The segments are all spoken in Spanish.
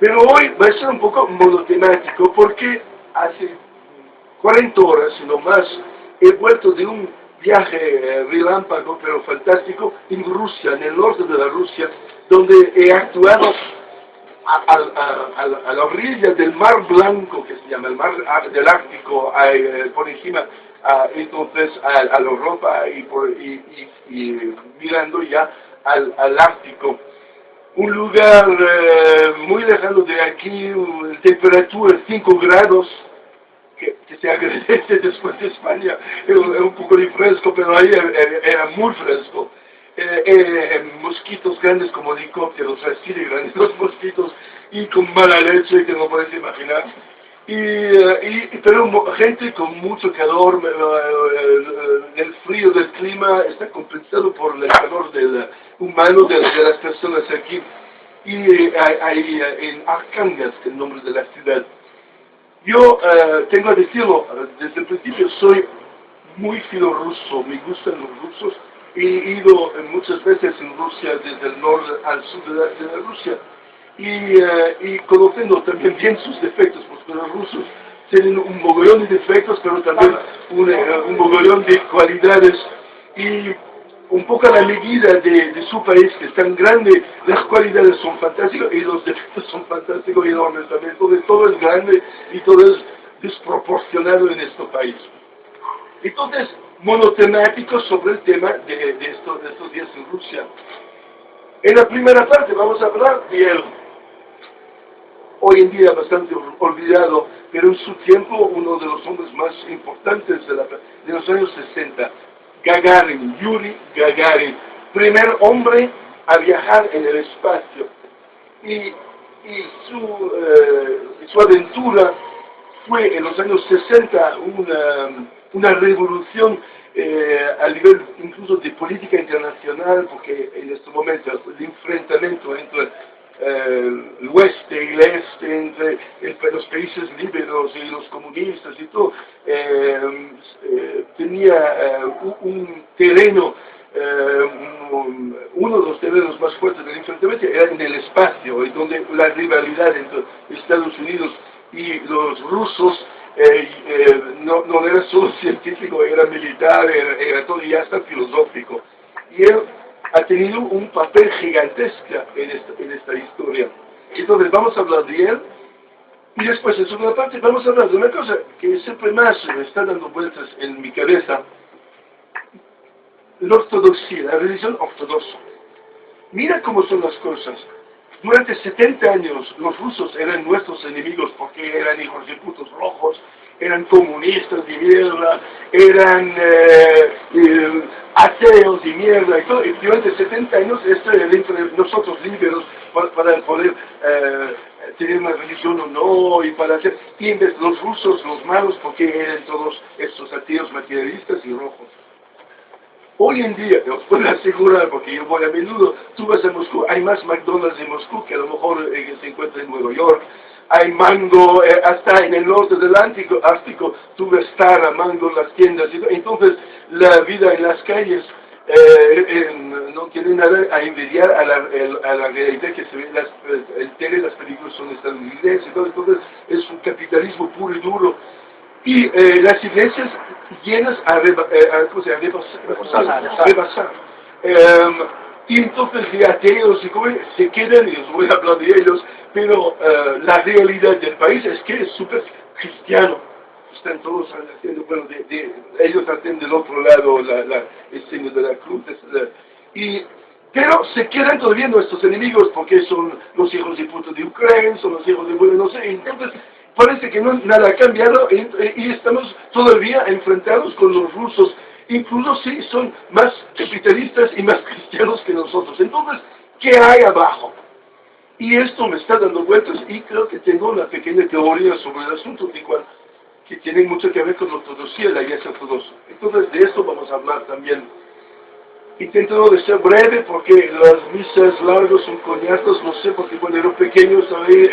Pero hoy va a ser un poco monotemático porque hace 40 horas, no más, he vuelto de un viaje relámpago, pero fantástico, en Rusia, en el norte de la Rusia, donde he actuado a la orilla del Mar Blanco, que se llama el Mar del Ártico, por encima, entonces a la Europa y mirando ya al Ártico. Un lugar muy lejano de aquí, temperatura 5 grados, que se agradece después de España, un poco de fresco, pero ahí era muy fresco. Mosquitos grandes como helicópteros, así de grandes los mosquitos, y con mala leche que no puedes imaginar. Pero gente con mucho calor, el frío del clima está compensado por el calor humano de las personas aquí. Y hay en Arkangelsk, el nombre de la ciudad. Yo tengo a decirlo, desde el principio soy muy filorruso, me gustan los rusos. He ido muchas veces en Rusia, desde el norte al sur de la Rusia, y conociendo también bien sus defectos, porque los rusos tienen un mogollón de defectos, pero también un mogollón de cualidades, y un poco a la medida de su país, que es tan grande, las cualidades son fantásticas y los defectos son fantásticos y enormes también. Entonces todo es grande y todo es desproporcionado en este país. Entonces, monotemático sobre el tema de estos días en Rusia. En la primera parte vamos a hablar de él, hoy en día bastante olvidado, pero en su tiempo uno de los hombres más importantes de los años 60, Gagarin, Yuri Gagarin, primer hombre a viajar en el espacio. Y su aventura fue en los años 60 una revolución a nivel incluso de política internacional, porque en este momento el enfrentamiento entre el oeste y el este, entre los países liberos y los comunistas y todo, tenía un terreno, uno de los terrenos más fuertes del enfrentamiento era en el espacio, y donde la rivalidad entre Estados Unidos y los rusos no era solo científico, era militar, era todo y hasta filosófico. Y él ha tenido un papel gigantesco en esta historia. Entonces vamos a hablar de él, y después en segunda parte vamos a hablar de una cosa que siempre más me está dando vueltas en mi cabeza: la ortodoxia, la religión ortodoxa. Mira cómo son las cosas. Durante 70 años los rusos eran nuestros enemigos porque eran hijos de putos rojos, eran comunistas de mierda, eran ateos de mierda y todo. Y durante 70 años esto era entre nosotros liberos para poder tener una religión o no, y para hacer, y en vez de los rusos, los malos, porque eran todos estos ateos materialistas y rojos. Hoy en día, os puedo asegurar, porque yo voy a menudo, tú vas a Moscú, hay más McDonald's en Moscú que a lo mejor se encuentra en Nueva York. Hay mango, hasta en el norte del Ártico, tú ves Tara, mango en las tiendas. Entonces, la vida en las calles no tiene nada a envidiar a la realidad que se ve. El tele, las películas son estadounidenses, entonces es un capitalismo puro y duro. Y las iglesias llenas a rebasar. Y entonces de ateos y como se quedan, y os voy a hablar de ellos, pero la realidad del país es que es súper cristiano. Están todos haciendo, bueno, ellos hacen del otro lado el signo de la cruz. Pero se quedan todavía nuestros enemigos porque son los hijos de puta de Ucrania, son los hijos de, bueno, no sé, entonces parece que nada ha cambiado y estamos todavía enfrentados con los rusos, incluso si son más capitalistas y más cristianos que nosotros. Entonces, ¿qué hay abajo? Y esto me está dando vueltas y creo que tengo una pequeña teoría sobre el asunto que tiene mucho que ver con la ortodoxia y la iglesia ortodoxa. Entonces, de esto vamos a hablar también. Intento de ser breve porque las misas largas son coñazos, no sé, porque cuando era pequeño estaba ahí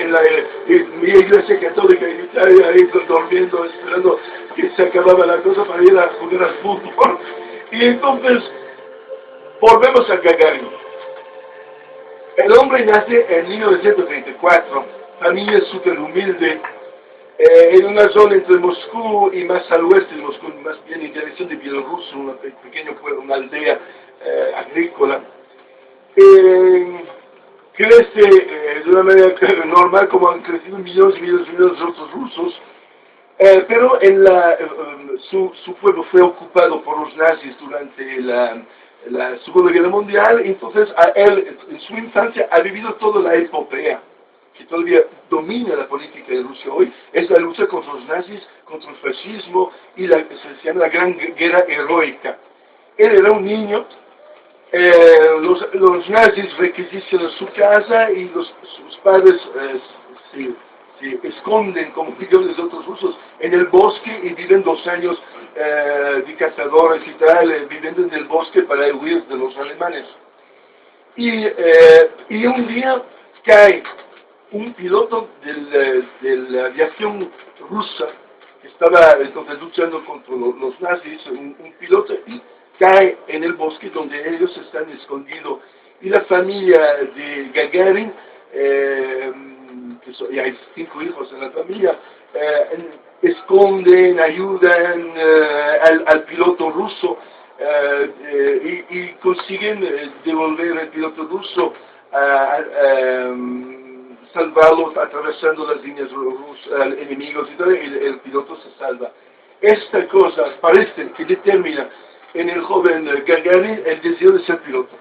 en mi iglesia católica en Italia, ahí durmiendo, esperando que se acababa la cosa para ir a jugar al fútbol. Y entonces, volvemos a Gagarin. El hombre nace en 1934 familia súper humilde, en una zona entre Moscú y más al oeste de Moscú, más bien en dirección de Bielorrusia, un pequeño pueblo, una aldea agrícola. Crece de una manera normal como han crecido millones y millones y millones de otros rusos, pero su pueblo fue ocupado por los nazis durante la Segunda Guerra Mundial. Entonces a él en su infancia ha vivido toda la epopea que todavía domina la política de Rusia hoy, es la lucha contra los nazis, contra el fascismo y se llama la Gran Guerra Heroica. Él era un niño. Los nazis requisicionan su casa y sus padres se esconden como millones de otros rusos en el bosque y viven 2 años de cazadores y tal, viviendo en el bosque para huir de los alemanes. Y un día cae un piloto de la aviación rusa que estaba entonces luchando contra los nazis, un piloto, y cae en el bosque donde ellos están escondidos. Y la familia de Gagarin, y hay 5 hijos en la familia, esconden, ayudan al piloto ruso y consiguen devolver al piloto ruso salvarlos atravesando las líneas enemigos y todo, el piloto se salva. Esta cosa parece que determina en el joven Gagarin el deseo de ser piloto.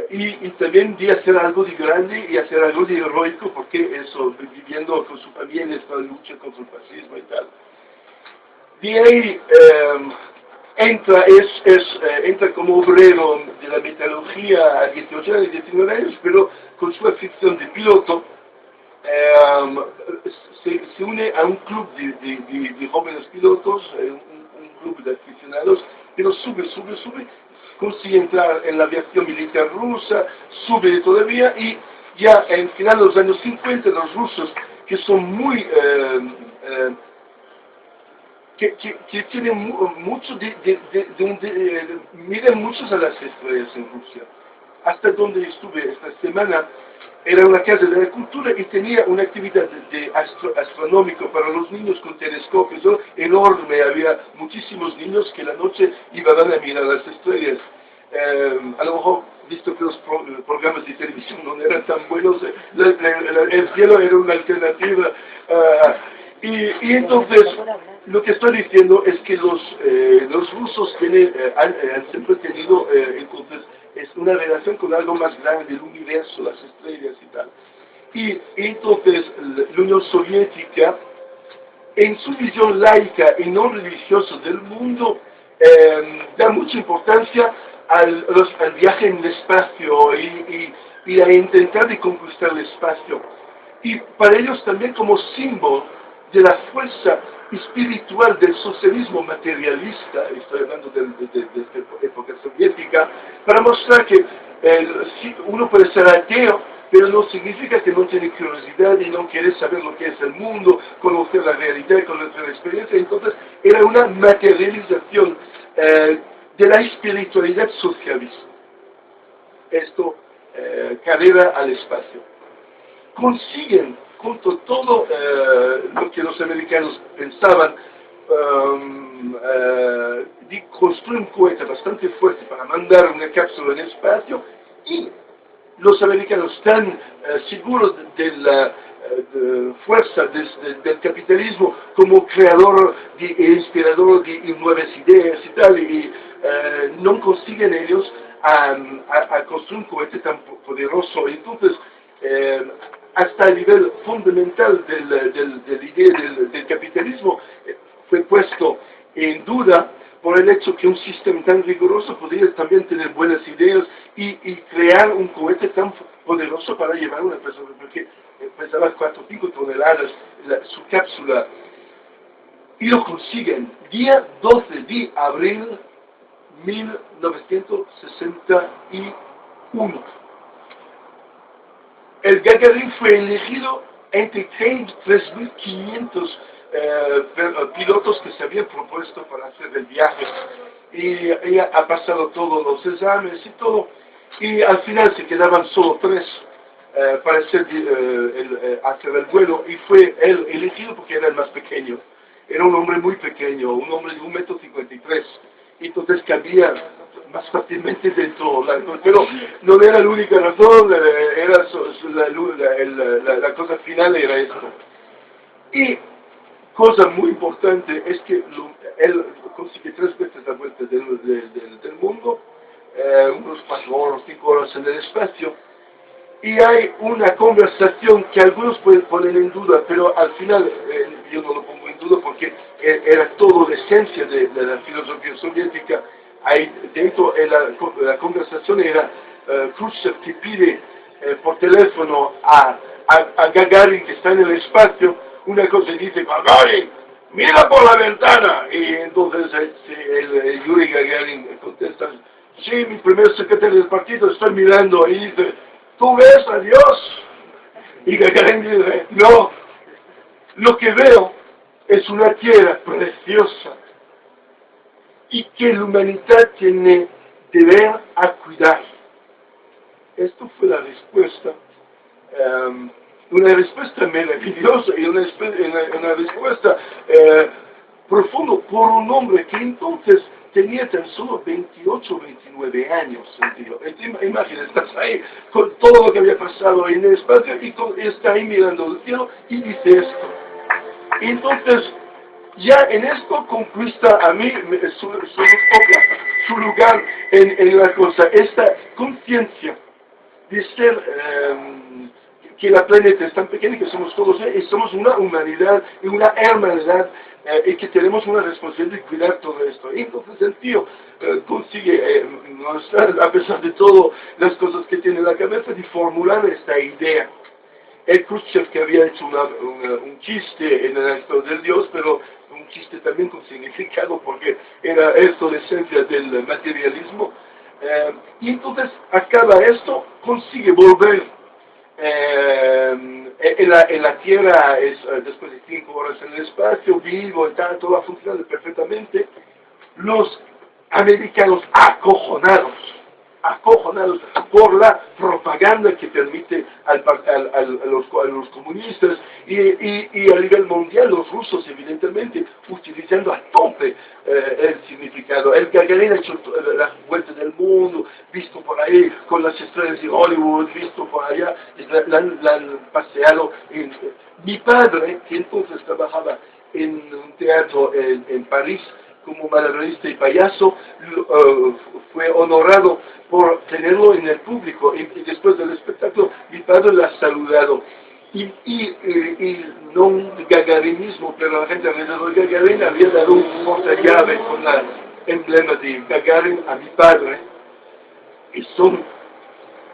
Y también de hacer algo de grande y hacer algo de heroico, porque eso, viviendo con su familia en esta lucha contra el fascismo y tal. De ahí entra como obrero de la metalurgia a 18 años, 19 años, pero con su afición de piloto se une a un club de jóvenes pilotos, un club de aficionados, pero sube, consigue entrar en la aviación militar rusa, sube todavía, y ya en final de los años 50 los rusos, que son muy que tienen mucho miran muchos a las estrellas en Rusia. Hasta donde estuve esta semana era una casa de la cultura y tenía una actividad astronómica para los niños con telescopios enorme. Había muchísimos niños que la noche iban a mirar las estrellas. A lo mejor, visto que los programas de televisión no eran tan buenos, el cielo era una alternativa. Y entonces, lo que estoy diciendo es que los rusos han siempre tenido, entonces, es una relación con algo más grande, el universo, las estrellas y tal. Y entonces, la Unión Soviética, en su visión laica y no religiosa del mundo, da mucha importancia al viaje en el espacio y a intentar de conquistar el espacio. Y para ellos también como símbolo de la fuerza espiritual del socialismo materialista, estoy hablando de esta época soviética, para mostrar que uno puede ser ateo, pero no significa que no tiene curiosidad y no quiere saber lo que es el mundo, conocer la realidad, conocer la experiencia. Entonces era una materialización de la espiritualidad socialista. Esto, carrera al espacio. Consiguen, junto todo lo que los americanos pensaban, de construir un cohete bastante fuerte para mandar una cápsula en el espacio, y los americanos están seguros de la fuerza del capitalismo como creador e inspirador de nuevas ideas y tal, y no consiguen ellos a construir un cohete tan poderoso. Entonces, hasta el nivel fundamental de la idea del capitalismo fue puesto en duda por el hecho que un sistema tan riguroso podría también tener buenas ideas y crear un cohete tan poderoso para llevar una persona, porque pesaba 4 o 5 toneladas su cápsula. Y lo consiguen, día 12 de abril 1961. El Gagarin fue elegido entre 3.500 pilotos que se habían propuesto para hacer el viaje. Y ella ha pasado todos los exámenes y todo. Y al final se quedaban solo 3. para hacer el vuelo, y fue él elegido porque era el más pequeño. Era un hombre muy pequeño, un hombre de 1,53 m, y entonces cabía más fácilmente dentro, pero no era la única razón, era la cosa final era esto. Y cosa muy importante es que él consigue 3 veces la vuelta del mundo, unos 4 horas, 5 horas en el espacio, y hay una conversación que algunos pueden poner en duda, pero al final yo no lo pongo en duda porque era todo la esencia de la filosofía soviética. Ahí dentro la conversación era Khrushchev que pide por teléfono a Gagarin, que está en el espacio, una cosa, y dice: Gagarin, mira por la ventana. Y entonces Yuri Gagarin contesta: sí, mi primer secretario del partido, estoy mirando. Y dice: ¿tú ves a Dios? Y Gagarin dice: no, lo que veo es una tierra preciosa y que la humanidad tiene deber a cuidar. Esto fue la respuesta, una respuesta maravillosa y una respuesta profunda por un hombre que entonces tenía tan solo 28 o 29 años. Imagínate, estás ahí con todo lo que había pasado en el espacio y está ahí mirando el cielo y dice esto. Y entonces, ya en esto conquista a mí su lugar en la cosa, esta conciencia de ser, que la planeta es tan pequeña, que somos todos, y somos una humanidad y una hermandad, y que tenemos una responsabilidad de cuidar todo esto. Y entonces el tío consigue, a pesar de todo las cosas que tiene en la cabeza, de formular esta idea. El Khrushchev, que había hecho un chiste en el acto del Dios, pero un chiste también con significado, porque era esto la esencia del materialismo, y entonces acaba esto, consigue volver en la Tierra, después de 5 horas en el espacio, vivo y tal, todo va funcionando perfectamente. Los americanos acojonados por la propaganda que permite a los comunistas, y a nivel mundial los rusos evidentemente utilizando a tope el significado. El Gagarin ha hecho la vuelta del mundo, visto por ahí con las estrellas de Hollywood, visto por allá, la han paseado. Mi padre, que entonces trabajaba en un teatro en París como malabarista y payaso, fue honorado por tenerlo en el público, y después del espectáculo mi padre la ha saludado, y no un gagarinismo, pero la gente alrededor de Gagarin había dado un portallave con el emblema de Gagarin a mi padre, y son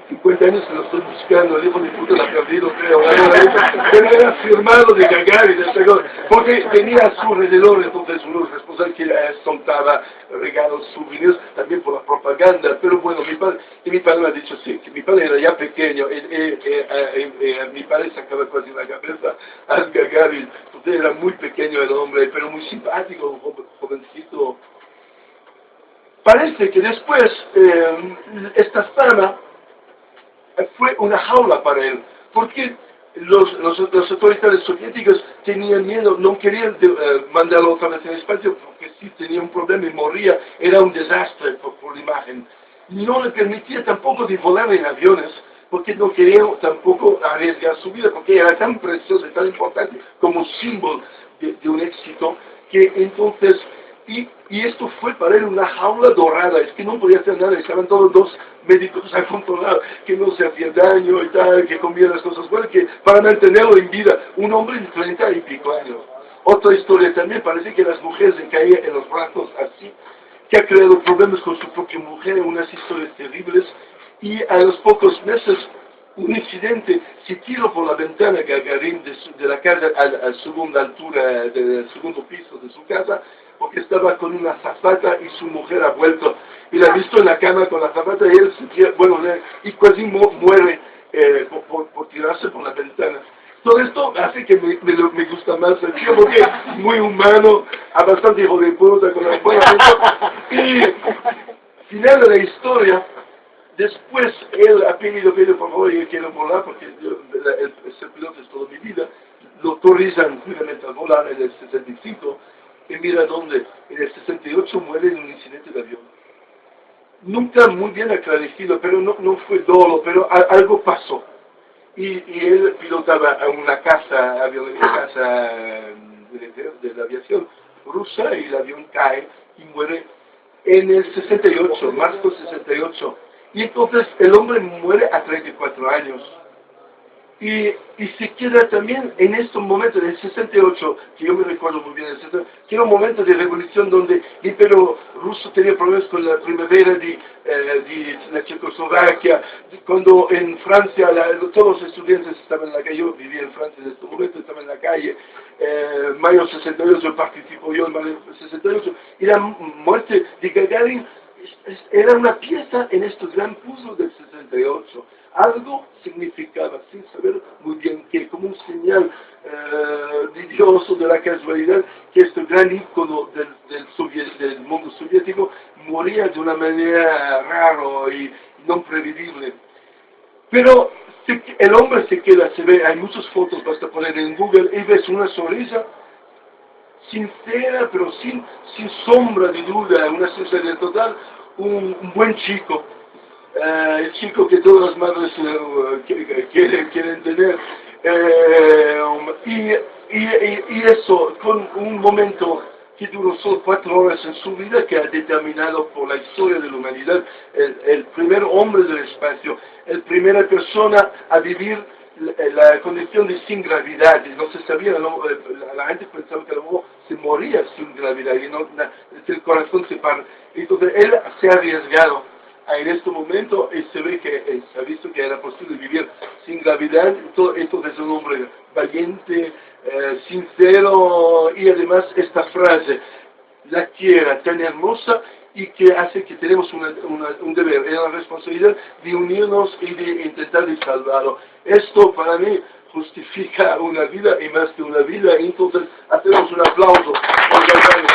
50 años que lo estoy buscando, el hijo de puta lo ha perdido, creo, pero era firmado de Gagarin, porque tenía a su alrededor entonces unos responsables que soltaba regalos, souvenirs, también por la propaganda. Pero bueno, mi padre me ha dicho sí, que mi padre era ya pequeño, mi padre sacaba casi la cabeza al Gagarin, entonces era muy pequeño el hombre, pero muy simpático, jovencito. Parece que después esta fama fue una jaula para él, porque los autoritarios soviéticos tenían miedo, no querían mandarlo otra vez en el espacio, porque si tenía un problema y moría, era un desastre por la imagen. No le permitía tampoco de volar en aviones, porque no quería tampoco arriesgar su vida, porque era tan precioso y tan importante como símbolo de un éxito, que entonces... Y esto fue para él una jaula dorada, es que no podía hacer nada, estaban todos los médicos a controlar que no se hacía daño y tal, que comía las cosas buenas, que para mantenerlo en vida, un hombre de 30 y pico años. Otra historia también, parece que las mujeres le caían en los brazos así, que ha creado problemas con su propia mujer, unas historias terribles, y a los pocos meses un incidente, se tiró por la ventana Gagarin de la casa a la segunda altura, del segundo piso de su casa, porque estaba con una azafata y su mujer ha vuelto, y la ha visto en la cama con la azafata, y él se tira, bueno, y casi muere por tirarse por la ventana. Todo esto hace que me gusta más el tío, porque es muy humano, a bastante hijo de puta, con la buena. Y final de la historia, Después él ha pedido, por favor, yo quiero volar porque ser piloto es toda mi vida. Lo autorizan finalmente a volar en el 65 y mira dónde, en el 68 muere en un incidente de avión. Nunca muy bien aclarecido, pero no fue dolo, pero algo pasó. Y él pilotaba a una casa de la aviación rusa y el avión cae y muere en el 68, marzo 68. Y entonces el hombre muere a 34 años. Y se queda también en estos momentos, en el 68, que yo me recuerdo muy bien, que era un momento de revolución donde el imperio ruso tenía problemas con la primavera de la Checoslovaquia, cuando en Francia todos los estudiantes estaban en la calle, yo vivía en Francia en este momento, estaba en la calle, mayo 68 participo yo en mayo 68, y la muerte de Gagarin era una pieza en este gran puzzle del 68. Algo significaba, sin saber muy bien qué, como un señal de Dios o de la casualidad, que este gran ícono del mundo soviético moría de una manera rara y no previsible. Pero el hombre se queda, se ve, hay muchas fotos, basta poner en Google y ves una sonrisa sincera, pero sin sombra de duda, una sinceridad total, un buen chico. El chico que todas las madres quieren tener, y eso con un momento que duró solo 4 horas en su vida, que ha determinado por la historia de la humanidad el primer hombre del espacio, la primera persona a vivir la condición de sin gravedad. No se sabía, la gente pensaba que el hombre se moría sin gravedad y el corazón se para. Entonces él se ha arriesgado en este momento se ve que se ha visto que era posible vivir sin gravedad. Entonces es un hombre valiente, sincero, y además esta frase, la tierra tan hermosa, y que hace que tenemos un deber y una responsabilidad de unirnos y de intentar de salvarlo. Esto para mí justifica una vida y más que una vida. Entonces hacemos un aplauso por Gagarin.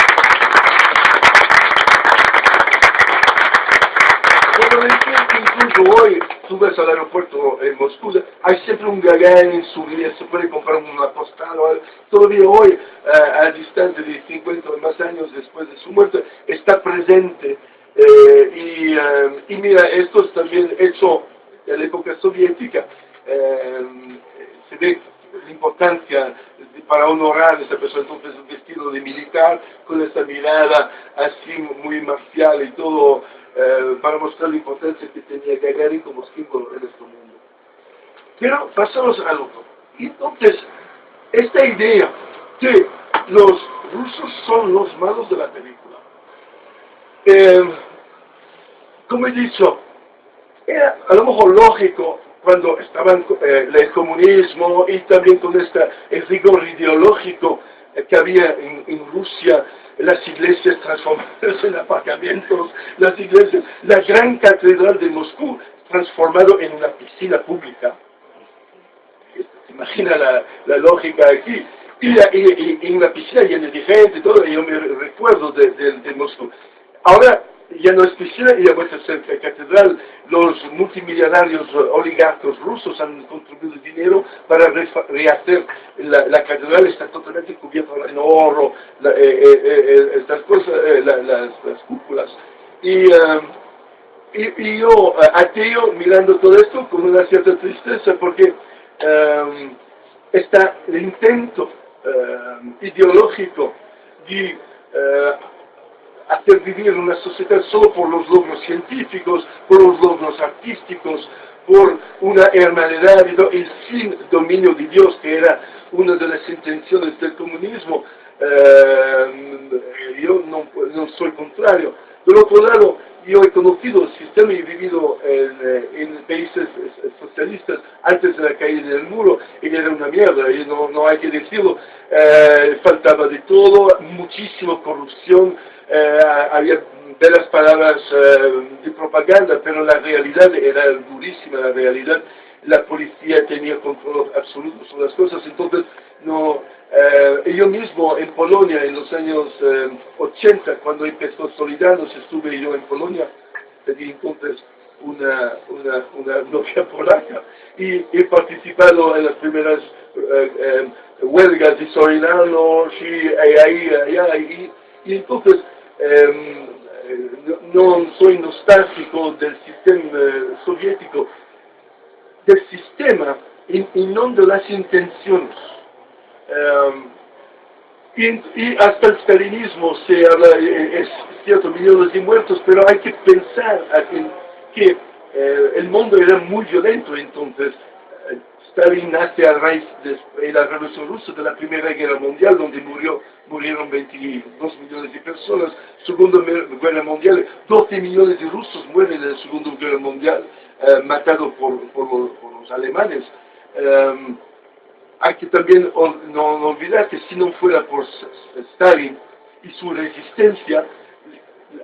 Incluso hoy, tú ves al aeropuerto en Moscú, hay siempre un Gagarin en su vida, se puede comprar una postal o algo. Todavía hoy, a distancia de 50 o más años después de su muerte, está presente. Y mira, esto es también hecho en la época soviética. Se ve la importancia para honorar a esa persona, entonces un vestido de militar, con esa mirada así muy marcial y todo, para mostrar la importancia que tenía Gagarin como símbolo en este mundo. Pero pasamos al otro. Entonces, esta idea que los rusos son los malos de la película, como he dicho, era a lo mejor lógico cuando estaban el comunismo y también con el rigor ideológico que había en Rusia, las iglesias transformadas en aparcamientos, las iglesias, la gran catedral de Moscú transformado en una piscina pública. Imagina la lógica aquí. Y en la piscina llena de gente y todo, yo me recuerdo de Moscú. Ahora ya no es piscina y ya vuelve a ser catedral. Los multimillonarios oligarcos rusos han contribuido dinero para rehacer la catedral, está totalmente cubierta en oro, estas cosas, las cúpulas. Y yo, ateo, mirando todo esto con una cierta tristeza, porque está el intento ideológico de hacer vivir una sociedad solo por los logros científicos, por los logros artísticos, por una hermandad y sin dominio de Dios, que era una de las intenciones del comunismo. Yo no soy contrario. Por otro lado, yo he conocido el sistema y he vivido en países socialistas antes de la caída del muro, y era una mierda, y no hay que decirlo. Faltaba de todo, muchísima corrupción, había bellas palabras de propaganda, pero la realidad era durísima. La realidad, la policía tenía control absoluto sobre las cosas. Entonces yo mismo en Polonia en los años 80, cuando empezó Solidarność, estuve yo en Polonia, entonces una novia polaca y he participado en las primeras huelgas de Sorinano y ahí, allá, y entonces no soy nostálgico del sistema soviético, del sistema y no de las intenciones. Y hasta el stalinismo se habla, es cierto, millones de muertos, pero hay que pensar que el mundo era muy violento entonces. Stalin nace a raíz de la Revolución Rusa de la Primera Guerra Mundial, donde murieron 22 millones de personas. Segunda Guerra Mundial, 12 millones de rusos mueren en la Segunda Guerra Mundial, matados por los alemanes. Hay que también no olvidar que si no fuera por Stalin y su resistencia,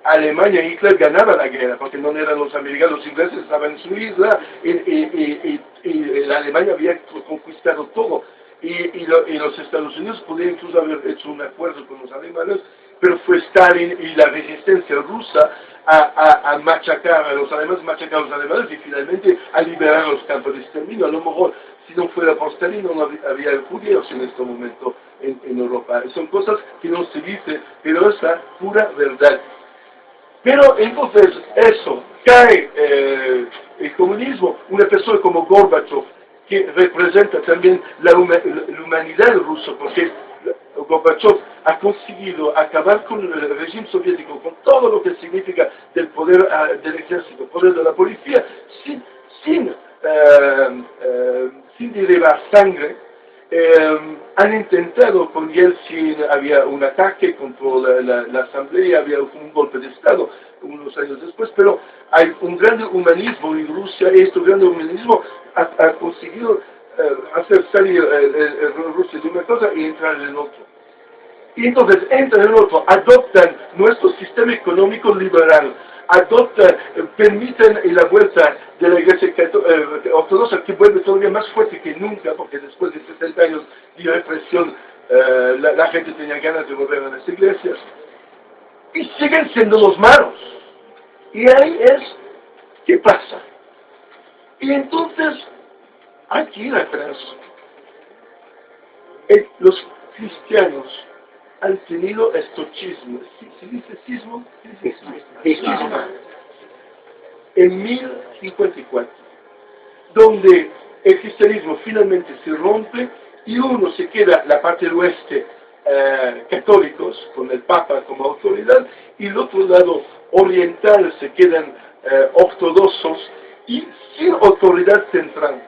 Alemania y Hitler ganaban la guerra, porque no eran los americanos, los ingleses estaban en su isla y la Alemania había conquistado todo. Y los Estados Unidos podían incluso haber hecho un acuerdo con los alemanes, pero fue Stalin y la resistencia rusa a machacar a los alemanes y finalmente a liberar los campos de exterminio. A lo mejor, si no fuera por Stalin, no había judíos en este momento en Europa. Son cosas que no se dicen, pero es la pura verdad. Pero entonces eso, cae el comunismo, una persona como Gorbachev, que representa también la humanidad rusa, porque Gorbachev ha conseguido acabar con el régimen soviético, con todo lo que significa del poder del ejército, poder de la policía, sin derivar sangre. Han intentado con Yeltsin, había un ataque contra la asamblea, había un golpe de Estado unos años después, pero hay un gran humanismo en Rusia y este gran humanismo ha conseguido hacer salir Rusia de una cosa y entrar en otra. Y entonces entran en otro, adoptan nuestro sistema económico liberal, permiten la vuelta de la Iglesia ortodoxa, que vuelve todavía más fuerte que nunca, porque después de 60 años de represión la gente tenía ganas de volver a las iglesias, y siguen siendo los malos. Y ahí es, ¿qué pasa? Y entonces, hay que ir atrás. Los cristianos han tenido estochismo. ¿Se dice sismo? Sismo. En 1054, donde el cristianismo finalmente se rompe y uno se queda, la parte del oeste, católicos, con el Papa como autoridad, y el otro lado oriental se quedan ortodoxos y sin autoridad central.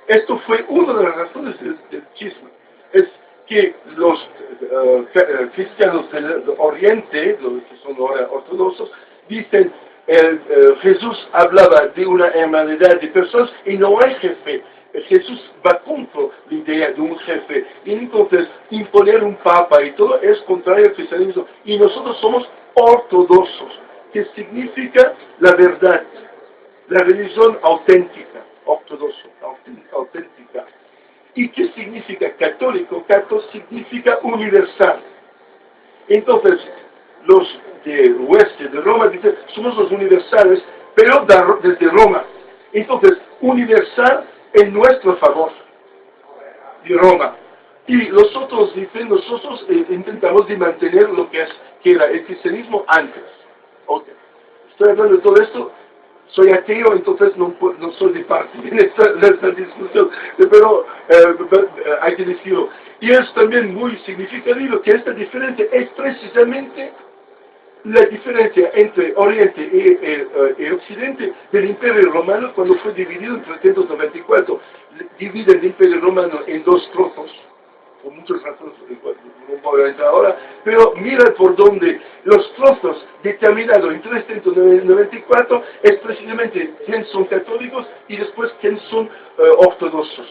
Esto fue una de las razones del schisma. Es que los cristianos del Oriente, los que son ahora ortodoxos, dicen Jesús hablaba de una hermandad de personas y no hay jefe. Jesús va contra la idea de un jefe. Y entonces imponer un papa y todo es contrario al cristianismo. Y nosotros somos ortodoxos, que significa la verdad, la religión auténtica, ortodoxo, auténtica. ¿Y qué significa católico? Católico significa universal. Entonces, los de oeste, de Roma, dicen, somos los universales, pero desde Roma. Entonces, universal en nuestro favor, de Roma. Y los otros dicen, nosotros intentamos de mantener lo que era el cristianismo antes. Okay. Estoy hablando de todo esto. Soy ateo, entonces no soy de parte en esta discusión, pero hay que decirlo. Y es también muy significativo que esta diferencia es precisamente la diferencia entre Oriente y Occidente del Imperio Romano cuando fue dividido en 394. Divide el Imperio Romano en dos trozos, por muchas razones, no voy a entrar ahora, pero mira por dónde los trozos determinados en 394 es precisamente quién son católicos y después quién son ortodoxos.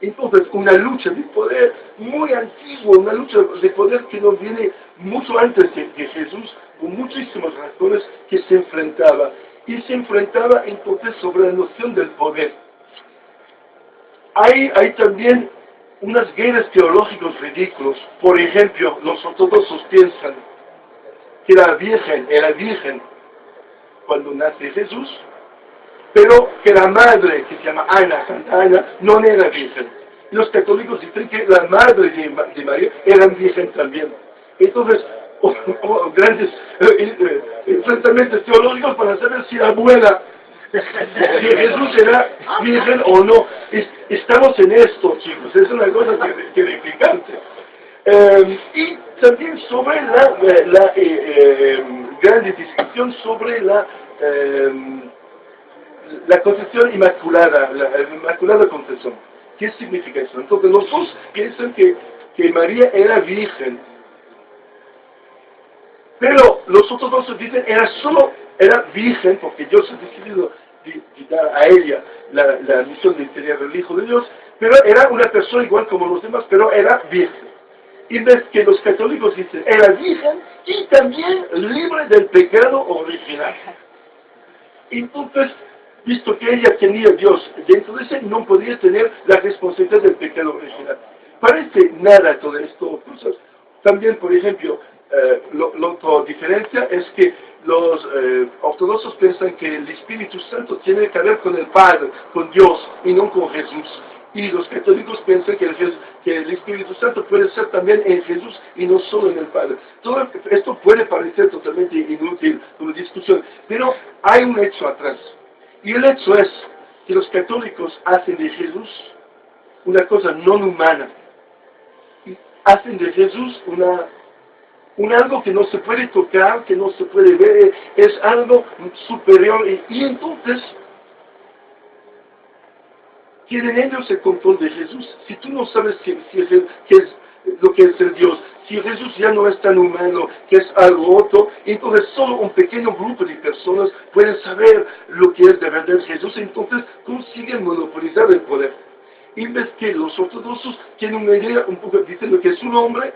Entonces, una lucha de poder muy antigua, una lucha de poder que nos viene mucho antes que Jesús, con muchísimas razones que se enfrentaba. Y se enfrentaba entonces sobre la noción del poder. Hay también unas guerras teológicas ridículas. Por ejemplo, los ortodoxos piensan que la Virgen era virgen cuando nace Jesús, pero que la madre, que se llama Ana, Santa Ana, no era virgen. Los católicos dicen que la madre de María era virgen también. Entonces, grandes enfrentamientos teológicos para saber si la abuela de Jesús era virgen o no. Estamos en esto, chicos, es una cosa terrificante. Y también sobre la gran discusión sobre la concepción inmaculada, la inmaculada concepción. ¿Qué significa eso? Entonces los dos piensan que María era virgen, pero los ortodoxos dicen era virgen porque Dios ha decidido dar a ella la misión de tener el Hijo de Dios, pero era una persona igual como los demás, pero era virgen. Y ves que los católicos dicen, era virgen y también libre del pecado original. Entonces, visto que ella tenía a Dios dentro de sí, no podía tener la responsabilidad del pecado original. Parece nada todo esto, cosas. También, por ejemplo, la otra diferencia es que los ortodoxos piensan que el Espíritu Santo tiene que ver con el Padre, con Dios, y no con Jesús. Y los católicos piensan que el Espíritu Santo puede ser también en Jesús y no solo en el Padre. Todo esto puede parecer totalmente inútil como discusión, pero hay un hecho atrás. Y el hecho es que los católicos hacen de Jesús una cosa no humana. Y hacen de Jesús un algo que no se puede tocar, que no se puede ver, es algo superior. Y entonces tienen ellos el control de Jesús. Si tú no sabes qué es lo que es el Dios, si Jesús ya no es tan humano, que es algo otro, entonces solo un pequeño grupo de personas pueden saber lo que es de verdad Jesús, entonces consiguen monopolizar el poder. Y ves que los ortodoxos tienen una idea un poco diciendo que es un hombre,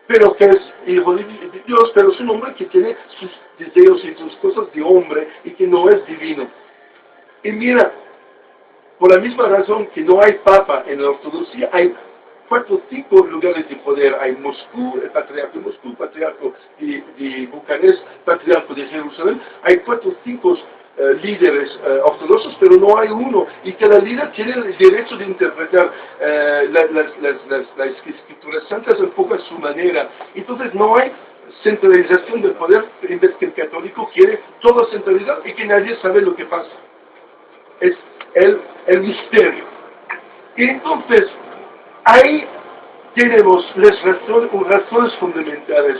pero que es hijo de Dios, pero es un hombre que tiene sus deseos y sus cosas de hombre y que no es divino. Y mira, por la misma razón que no hay papa en la ortodoxia, hay 4 o 5 lugares de poder. Hay Moscú, el patriarca de Moscú, patriarca de Bucarest, patriarca de Jerusalén. Hay 4 o 5 líderes ortodoxos, pero no hay uno. Y cada líder tiene el derecho de interpretar las escrituras santas un poco a su manera. Entonces no hay centralización del poder, en vez que el católico quiere todo centralizado y que nadie sabe lo que pasa. Es el misterio. Y entonces, ahí tenemos las razones fundamentales.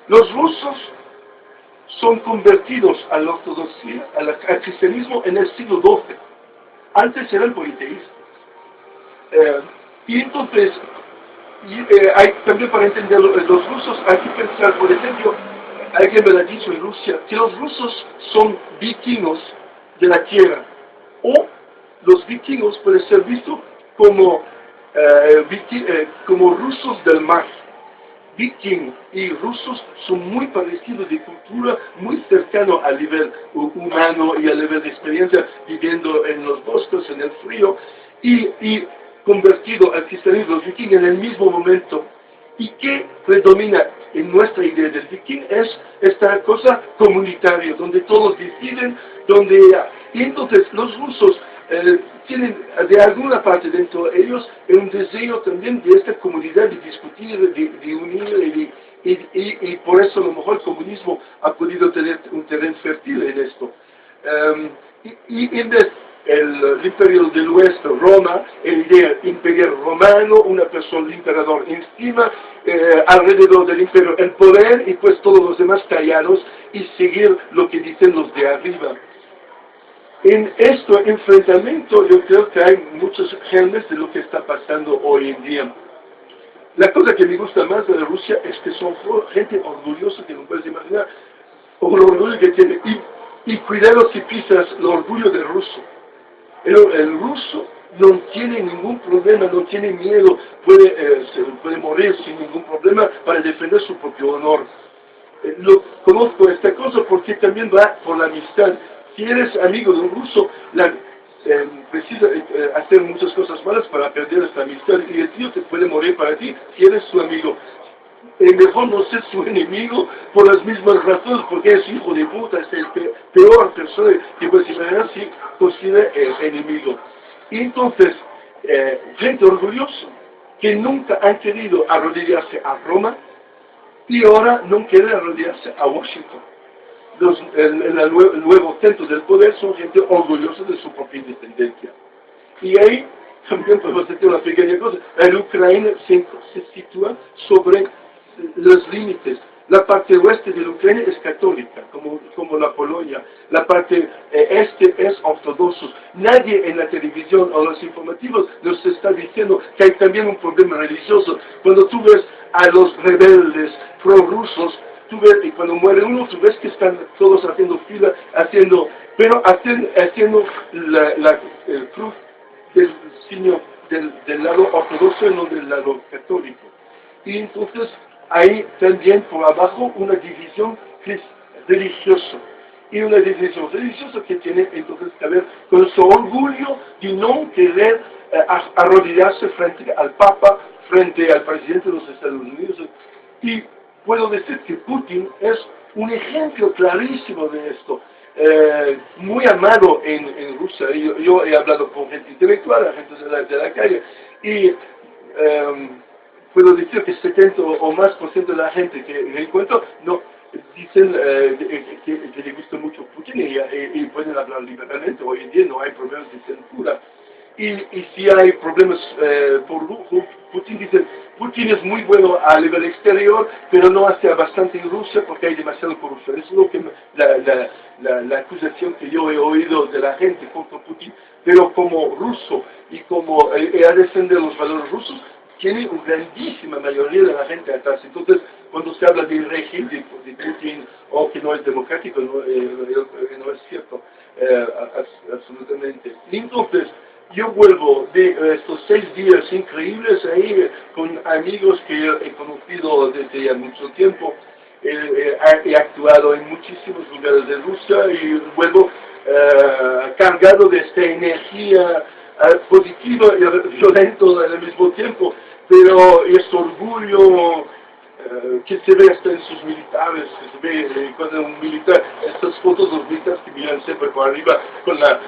Los rusos son convertidos a la ortodoxia, al cristianismo en el siglo XII. Antes eran politeístas. Y entonces, hay también para entender los rusos, hay que pensar, por ejemplo, alguien me lo ha dicho en Rusia, que los rusos son vikingos de la tierra. O los vikingos pueden ser vistos como rusos del mar. Viking y rusos son muy parecidos de cultura, muy cercanos al nivel humano y al nivel de experiencia, viviendo en los bosques, en el frío, y convertido al cristianismo los vikingos en el mismo momento. ¿Y qué predomina en nuestra idea del viking? Es esta cosa comunitaria, donde todos deciden, y entonces los rusos tienen de alguna parte dentro de ellos un deseo también de esta comunidad, de discutir, de unir, y por eso a lo mejor el comunismo ha podido tener un terreno fértil en esto. Y en vez el imperio del oeste, Roma, el idea imperial romano, una persona, el emperador encima, alrededor del imperio el poder, y pues todos los demás callados y seguir lo que dicen los de arriba. En este enfrentamiento yo creo que hay muchos germes de lo que está pasando hoy en día. La cosa que me gusta más de Rusia es que son gente orgullosa, que no puedes imaginar, o el orgullo que tiene, y cuidado si pisas el orgullo del ruso. El ruso no tiene ningún problema, no tiene miedo, puede morir sin ningún problema para defender su propio honor. Conozco esta cosa porque también va por la amistad. Si eres amigo de un ruso, precisa hacer muchas cosas malas para perder esta amistad, y el tío te puede morir para ti si eres su amigo. mejor no ser su enemigo por las mismas razones, porque es hijo de puta, es el peor persona que puedes imaginar si considera enemigo. Y entonces, gente orgullosa, que nunca han querido arrodillarse a Roma, y ahora no quieren arrodillarse a Washington. El nuevo centro del poder son gente orgullosa de su propia independencia. Y ahí también podemos decir una pequeña cosa, el Ucrania se sitúa sobre los límites. La parte oeste de Ucrania es católica, como la Polonia. La parte este es ortodoxo. Nadie en la televisión o los informativos nos está diciendo que hay también un problema religioso. Cuando tú ves a los rebeldes prorrusos, tú ves, y cuando muere uno, tú ves que están todos haciendo fila, haciendo el cruz del signo del lado ortodoxo y no del lado católico. Y entonces hay también por abajo una división religiosa. Y una división religiosa que tiene entonces que ver con su orgullo de no querer arrodillarse frente al Papa, frente al presidente de los Estados Unidos. Y puedo decir que Putin es un ejemplo clarísimo de esto. Muy amado en Rusia. Yo he hablado con gente intelectual, gente de la calle, y puedo decir que 70 o más por ciento de la gente que encuentro no dicen que le gusta mucho Putin y pueden hablar libremente. Hoy en día no hay problemas de censura. Y si hay problemas por Putin, dicen, Putin es muy bueno a nivel exterior, pero no hace bastante en Rusia porque hay demasiada corrupción. Eso es lo que la acusación que yo he oído de la gente contra Putin, pero como ruso y como a defender los valores rusos, tiene una grandísima mayoría de la gente atrás. Entonces, cuando se habla del régimen de Putin o que no es democrático, no es cierto, absolutamente. Entonces, yo vuelvo de estos 6 días increíbles ahí con amigos que he conocido desde ya mucho tiempo. He actuado en muchísimos lugares de Rusia y vuelvo cargado de esta energía positiva y violenta al mismo tiempo, pero este orgullo que se ve hasta en sus militares, que se ve cuando un militar, estas fotos de los militares que miran siempre por arriba con la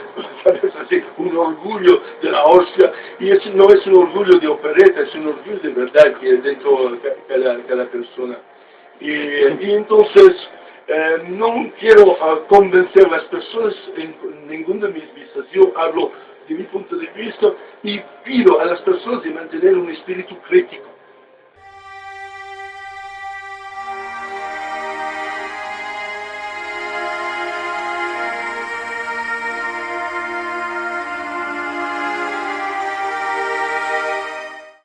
cabeza así, un orgullo de la hostia, y eso no es un orgullo de opereta, es un orgullo de verdad que dentro de cada persona. Y entonces, no quiero convencer a las personas en ninguna de mis vistas, yo hablo de mi punto de vista y pido a las personas de mantener un espíritu crítico.